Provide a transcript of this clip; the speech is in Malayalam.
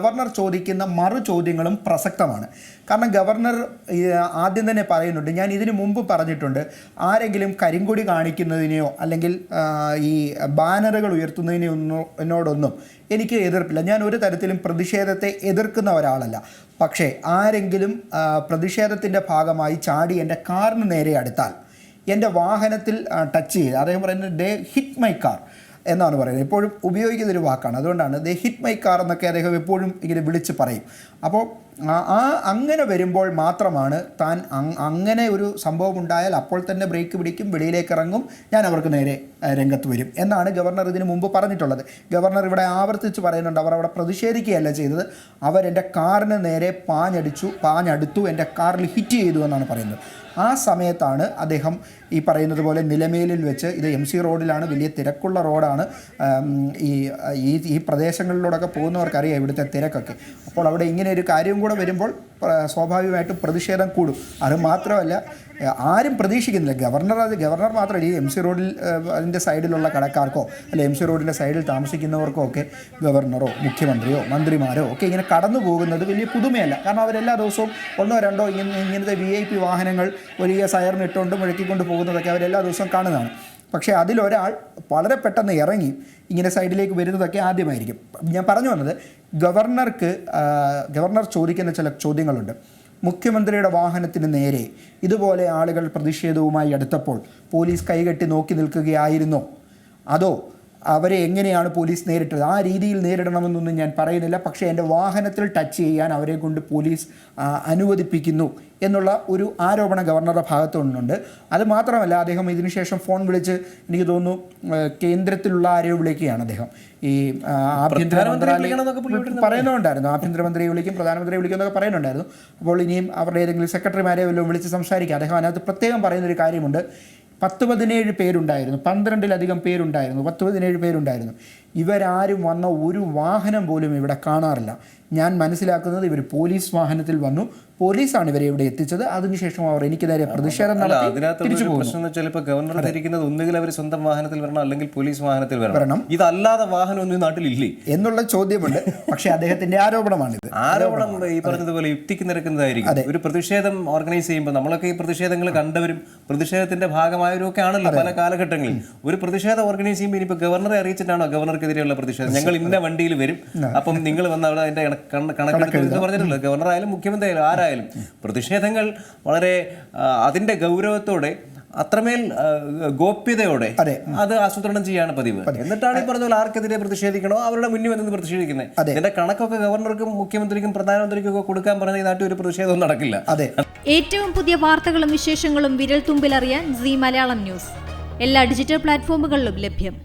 ഗവർണർ ചോദിക്കുന്ന മറു ചോദ്യങ്ങളും പ്രസക്തമാണ്. കാരണം ഗവർണർ ആദ്യം തന്നെ പറയുന്നുണ്ട്, ഞാൻ ഇതിനു മുമ്പ് പറഞ്ഞിട്ടുണ്ട്, ആരെങ്കിലും കരിങ്കൊടി കാണിക്കുന്നതിനെയോ അല്ലെങ്കിൽ ഈ ബാനറുകൾ ഉയർത്തുന്നതിനോടൊന്നും എനിക്ക് എതിർപ്പില്ല. ഞാൻ ഒരു തരത്തിലും പ്രതിഷേധത്തെ എതിർക്കുന്ന ഒരാളല്ല. പക്ഷേ ആരെങ്കിലും പ്രതിഷേധത്തിൻ്റെ ഭാഗമായി ചാടി എൻ്റെ കാറിന് നേരെ അടുത്താൽ, എൻ്റെ വാഹനത്തിൽ ടച്ച് ചെയ്ത്, അദ്ദേഹം പറയുന്നത് ദേ ഹിറ്റ് മൈ കാർ എന്നാണ് പറയുന്നത്. എപ്പോഴും ഉപയോഗിക്കുന്നൊരു വാക്കാണ്. അതുകൊണ്ടാണ് ദേ ഹിറ്റ് മൈ കാർ എന്നൊക്കെ അദ്ദേഹം എപ്പോഴും ഇങ്ങനെ വിളിച്ച് പറയും. അപ്പോൾ അങ്ങനെ വരുമ്പോൾ മാത്രമാണ് താൻ അങ്ങനെ ഒരു സംഭവം ഉണ്ടായാൽ അപ്പോൾ തന്നെ ബ്രേക്ക് പിടിക്കും, വെളിയിലേക്ക് ഇറങ്ങും, ഞാൻ അവർക്ക് നേരെ രംഗത്ത് വരും എന്നാണ് ഗവർണർ ഇതിനു മുമ്പ് പറഞ്ഞിട്ടുള്ളത്. ഗവർണർ ഇവിടെ ആവർത്തിച്ച് പറയുന്നുണ്ട്, അവർ അവിടെ പ്രതിഷേധിക്കുകയല്ല ചെയ്തത്, അവരെൻ്റെ കാറിന് നേരെ പാഞ്ഞടുത്തു, എൻ്റെ കാറിൽ ഹിറ്റ് ചെയ്തു എന്നാണ് പറയുന്നത്. ആ സമയത്താണ് അദ്ദേഹം ഈ പറയുന്നത് പോലെ നിലമേലിൽ വെച്ച്, ഇത് MC റോഡിലാണ്, വലിയ തിരക്കുള്ള റോഡാണ്, ഈ പ്രദേശങ്ങളിലൂടെയൊക്കെ പോകുന്നവർക്കറിയാം ഇവിടുത്തെ തിരക്കൊക്കെ. അപ്പോൾ അവിടെ ഇങ്ങനെ ഒരു കാര്യം കൂടെ വരുമ്പോൾ സ്വാഭാവികമായിട്ടും പ്രതിഷേധം കൂടും. അത് മാത്രമല്ല, ആരും പ്രതീക്ഷിക്കുന്നില്ല, ഗവർണർ മാത്രമല്ല, ഈ MC റോഡിൽ അതിൻ്റെ സൈഡിലുള്ള കടക്കാർക്കോ അല്ലെ MC റോഡിൻ്റെ സൈഡിൽ താമസിക്കുന്നവർക്കോ ഒക്കെ ഗവർണറോ മുഖ്യമന്ത്രിയോ മന്ത്രിമാരോ ഒക്കെ ഇങ്ങനെ കടന്നു പോകുന്നത് വലിയ പുതുമയല്ല. കാരണം അവരെല്ലാ ദിവസവും ഒന്നോ രണ്ടോ ഇങ്ങനത്തെ VIP വാഹനങ്ങൾ വലിയ സയറിനിട്ടുകൊണ്ട് മുഴക്കിക്കൊണ്ട് പോകുന്നതൊക്കെ അവരെല്ലാ ദിവസവും കാണുന്നതാണ്. പക്ഷേ അതിലൊരാൾ വളരെ പെട്ടെന്ന് ഇറങ്ങി ഇങ്ങനെ സൈഡിലേക്ക് വരുന്നതൊക്കെ ആദ്യമായിരിക്കും. ഞാൻ പറഞ്ഞു വന്നത്, ഗവർണർ ചോദിക്കുന്ന ചില ചോദ്യങ്ങളുണ്ട്. മുഖ്യമന്ത്രിയുടെ വാഹനത്തിന് നേരെ ഇതുപോലെ ആളുകൾ പ്രതിഷേധവുമായി അടുത്തപ്പോൾ പോലീസ് കൈകെട്ടി നോക്കി നിൽക്കുകയായിരുന്നോ, അതോ അവരെ എങ്ങനെയാണ് പോലീസ് നേരിട്ടത്? ആ രീതിയിൽ നേരിടണമെന്നൊന്നും ഞാൻ പറയുന്നില്ല, പക്ഷേ എൻ്റെ വാഹനത്തിൽ ടച്ച് ചെയ്യാൻ അവരെ കൊണ്ട് പോലീസ് അനുവദിപ്പിക്കുന്നു എന്നുള്ള ഒരു ആരോപണം ഗവർണറുടെ ഭാഗത്തുനിന്നുണ്ട്. അത് മാത്രമല്ല, അദ്ദേഹം ഇതിനുശേഷം ഫോൺ വിളിച്ച്, എനിക്ക് തോന്നുന്നു കേന്ദ്രത്തിലുള്ള ആരെയോ വിളിക്കുകയാണ് അദ്ദേഹം, ഈ ആഭ്യന്തര മന്ത്രാലയം പറയുന്നുണ്ടായിരുന്നു, ആഭ്യന്തരമന്ത്രിയെ വിളിക്കും, പ്രധാനമന്ത്രിയെ വിളിക്കും എന്നൊക്കെ പറയുന്നുണ്ടായിരുന്നു. അപ്പോൾ ഇനിയും അവരുടെ ഏതെങ്കിലും സെക്രട്ടറിമാരെ വല്ലതും വിളിച്ച് സംസാരിക്കുക. അദ്ദേഹം അതിനകത്ത് പ്രത്യേകം പറയുന്നൊരു കാര്യമുണ്ട്, 10-17 പേരുണ്ടായിരുന്നു, 12-ലധികം പേരുണ്ടായിരുന്നു, 10-17 പേരുണ്ടായിരുന്നു. ഇവരാരും വന്ന ഒരു വാഹനം പോലും ഇവിടെ കാണാറില്ല. ഞാൻ മനസ്സിലാക്കുന്നത് ഇവർ പോലീസ് വാഹനത്തിൽ വന്നു, പോലീസാണ് ഇവരെ ഇവിടെ എത്തിച്ചത്. അതിനുശേഷം അവർ എനിക്ക് നേരെ പ്രതിഷേധം നടത്തി തിരിച്ചു പോകുന്നു. ചിലപ്പോൾ ഗവർണർ ധരിക്കുന്നത് ഒന്നുകിൽ അവർ സ്വന്തം വാഹനത്തിൽ വരണം, അല്ലെങ്കിൽ പോലീസ് വാഹനത്തിൽ വരണം. ഇതല്ലാതെ വാഹനം ഒന്നും നാട്ടിലില്ലേ എന്നുള്ള ചോദ്യമുണ്ട്. പക്ഷേ അദ്ദേഹത്തിന്റെ ആരോപണമാണിത്. ആരോപണം ഈ പറഞ്ഞതുപോലെ യുക്തിക്ക് നിരക്കുന്നതായിരിക്കും. ഒരു പ്രതിഷേധം ഓർഗനൈസ് ചെയ്യുമ്പോൾ, നമ്മളൊക്കെ ഈ പ്രതിഷേധങ്ങൾ കണ്ടവരും പ്രതിഷേധത്തിന്റെ ഭാഗമായവരും ഒക്കെ ആണല്ലോ പല കാലഘട്ടങ്ങളിൽ. ഒരു പ്രതിഷേധം ഓർഗനൈസ് ചെയ്യുമ്പോൾ ഇനിയിപ്പോൾ ഗവർണറെ അറിയിച്ചിട്ടാണോ ഗവർണർക്കെതിരെയുള്ള പ്രതിഷേധം, ഞങ്ങൾ ഇന്ന വണ്ടിയിൽ വരും, അപ്പം നിങ്ങൾ വന്ന് അവിടെ അതിന്റെ കണക്കെടുത്ത് പറഞ്ഞിട്ടുള്ളത്. ഗവർണർ ആയാലും മുഖ്യമന്ത്രി ആയാലും ആരായാലും പ്രതിഷേധങ്ങൾ വളരെ അതിന്റെ ഗൗരവത്തോടെ, അത്രമേൽ ഗോപ്യതയോടെ അത് ആസൂത്രണം ചെയ്യാണ് പതിവ്. എന്നിട്ടാണ് ഈ പറഞ്ഞ പോലെ ആർക്കെതിരെ പ്രതിഷേധിക്കണോ അവരുടെ മുന്നിൽ വന്ന് പ്രതിഷേധിക്കുന്നത്. ഇതിന്റെ കണക്കൊക്കെ ഗവർണർക്കും മുഖ്യമന്ത്രിക്കും പ്രധാനമന്ത്രിക്കും ഒക്കെ കൊടുക്കാൻ പറഞ്ഞ ഈ നാട്ടിൽ ഒരു പ്രതിഷേധവും നടക്കില്ല. ഏറ്റവും പുതിയ വാർത്തകളും വിശേഷങ്ങളും വിരൽ തുമ്പിലറിയാൻ Zee മലയാളം ന്യൂസ് എല്ലാ ഡിജിറ്റൽ പ്ലാറ്റ്ഫോമുകളിലും ലഭ്യം.